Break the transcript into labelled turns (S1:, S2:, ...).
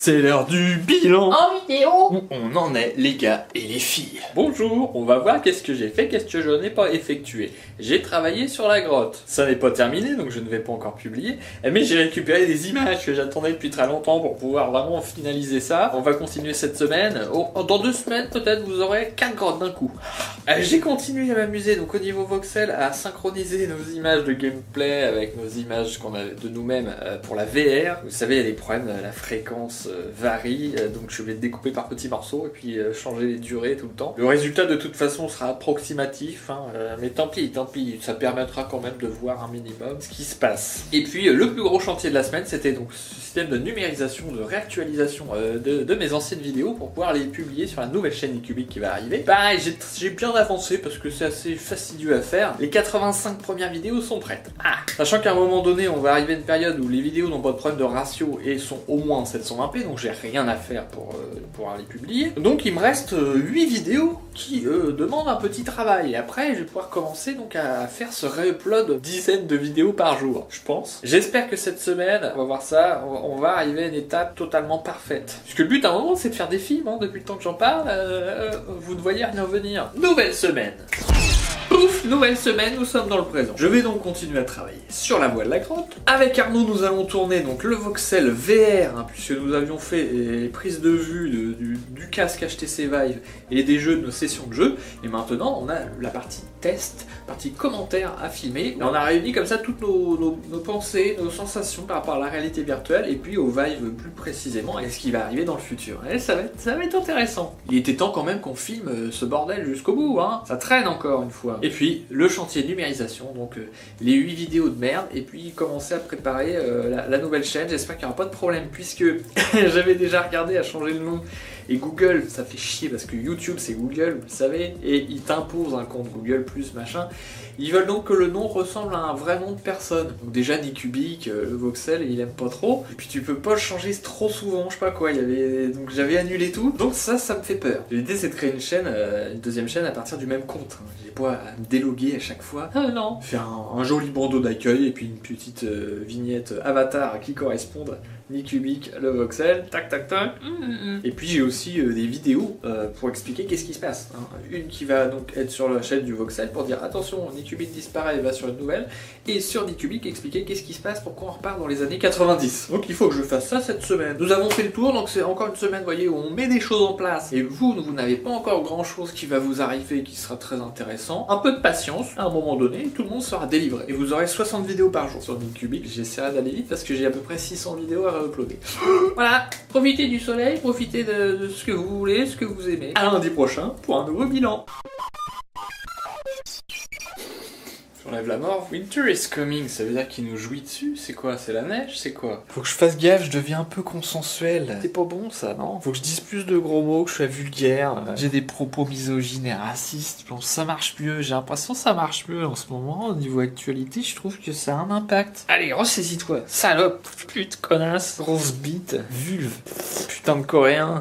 S1: C'est l'heure du bilan.
S2: En vidéo.
S1: Où on en est, les gars et les filles. Bonjour, on va voir qu'est-ce que j'ai fait, qu'est-ce que je n'ai pas effectué. J'ai travaillé sur la grotte. Ça n'est pas terminé, donc je ne vais pas encore publier. Mais j'ai récupéré des images que j'attendais depuis très longtemps pour pouvoir vraiment finaliser ça. On va continuer cette semaine. Dans 2 semaines, peut-être, vous aurez 4 grottes d'un coup. J'ai continué à m'amuser, donc au niveau voxel, à synchroniser nos images de gameplay avec nos images qu'on a de nous-mêmes pour la VR. Vous savez, il y a des problèmes, la fréquence varie, donc je vais le découper par petits morceaux et puis changer les durées tout le temps. Le résultat de toute façon sera approximatif, hein, mais tant pis, ça permettra quand même de voir un minimum ce qui se passe. Et puis le plus gros chantier de la semaine, c'était donc ce système de numérisation, de réactualisation de mes anciennes vidéos pour pouvoir les publier sur la nouvelle chaîne iCubic qui va arriver. Pareil, j'ai bien avancé parce que c'est assez fastidieux à faire. Les 85 premières vidéos sont prêtes. Sachant qu'à un moment donné, on va arriver à une période où les vidéos n'ont pas de problème de ratio et sont au moins en 720p, donc j'ai rien à faire pour pouvoir les publier. Donc il me reste 8 vidéos qui demandent un petit travail. Et après, je vais pouvoir commencer donc à faire ce réupload dizaines de vidéos par jour, je pense. J'espère que cette semaine, on va voir ça, on va arriver à une étape totalement parfaite. Puisque le but à un moment, c'est de faire des films, hein, depuis le temps que j'en parle, vous ne voyez rien venir. Nouvelle semaine. Pouf, nouvelle semaine, nous sommes dans le présent. Je vais donc continuer à travailler sur la voie de la grotte. Avec Arnaud, nous allons tourner donc le voxel VR, hein, puisque nous avions fait les prises de vue du casque HTC Vive et des jeux de nos sessions de jeu. Et maintenant, on a la partie test, partie commentaire à filmer. Et on a réuni comme ça toutes nos pensées, nos sensations par rapport à la réalité virtuelle et puis au Vive plus précisément et ce qui va arriver dans le futur. Et ça va être intéressant. Il était temps quand même qu'on filme ce bordel jusqu'au bout, hein. Ça traîne encore une fois. Et puis le chantier de numérisation, donc les 8 vidéos de merde, et puis commencer à préparer la nouvelle chaîne. J'espère qu'il n'y aura pas de problème puisque j'avais déjà regardé à changer le nom. Et Google, ça fait chier parce que YouTube c'est Google, vous le savez, et ils t'imposent un compte Google plus machin. Ils veulent donc que le nom ressemble à un vrai nom de personne. Donc déjà Nicubic, le voxel, il aime pas trop. Et puis tu peux pas le changer trop souvent, je sais pas quoi. Donc j'avais annulé tout. Donc ça me fait peur. L'idée c'est de créer une chaîne, une deuxième chaîne à partir du même compte. J'ai pas à me déloguer à chaque fois. Ah non. Faire un joli bandeau d'accueil et puis une petite vignette avatar qui corresponde. Nicubic, le voxel, tac tac tac. Et puis j'ai aussi des vidéos pour expliquer qu'est-ce qui se passe. Hein. Une qui va donc être sur la chaîne du voxel pour dire attention, Nicubic disparaît et va sur une nouvelle. Et sur Nicubic expliquer qu'est-ce qui se passe, pourquoi on repart dans les années 90. Donc il faut que je fasse ça cette semaine. Nous avons fait le tour, donc c'est encore une semaine, vous voyez, où on met des choses en place. Et vous n'avez pas encore grand chose qui va vous arriver qui sera très intéressant. Un peu de patience, à un moment donné, tout le monde sera délivré. Et vous aurez 60 vidéos par jour sur Nicubic. J'essaierai d'aller vite parce que j'ai à peu près 600 vidéos à uploader. Voilà, profitez du soleil, profitez de ce que vous voulez, ce que vous aimez. À lundi prochain pour un nouveau bilan. J'enlève la mort. Winter is coming, ça veut dire qu'il nous jouit dessus? C'est quoi? C'est la neige? C'est quoi? Faut que je fasse gaffe, je deviens un peu consensuel. C'est pas bon ça, non? Faut que je dise plus de gros mots, que je sois vulgaire. J'ai des propos misogynes et racistes. Bon, ça marche mieux, j'ai l'impression que ça marche mieux en ce moment. Au niveau actualité, je trouve que ça a un impact. Allez, ressaisis-toi, salope, pute, connasse, grosse bite, vulve, putain de coréen.